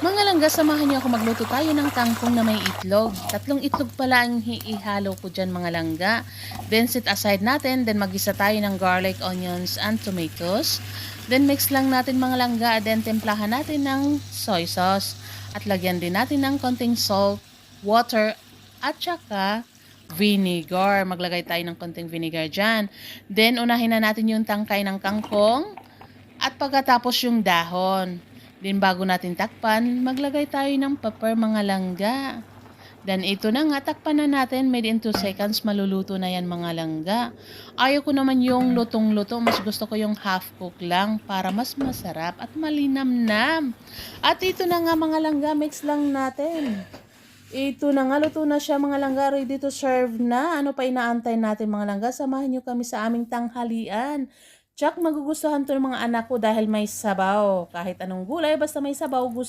Mga langga, samahan niyo ako magluto tayo ng kangkong na may itlog. 3 itlog pala ang ihalo ko dyan mga langga. Then set aside natin, then magisa tayo ng garlic, onions, and tomatoes. Then mix lang natin mga langga, then templahan natin ng soy sauce. At lagyan din natin ng konting salt, water, at saka vinegar. Maglagay tayo ng konting vinegar dyan. Then unahin na natin yung tangkay ng kangkong. At pagkatapos yung dahon. Then bago natin takpan, maglagay tayo ng pepper mga langga. Then ito na nga, takpan na natin. Made in 2 seconds, maluluto na yan mga langga. Ayaw ko naman yung lutong-luto. Mas gusto ko yung half cook lang para mas masarap at malinamnam. At ito na nga mga langga, mix lang natin. Ito na nga, luto na siya mga langga, ready to serve na. Ano pa inaantay natin mga langga? Samahan nyo kami sa aming tanghalian. Tsak, magugustuhan to ng mga anak ko dahil may sabaw. Kahit anong gulay, basta may sabaw, gusto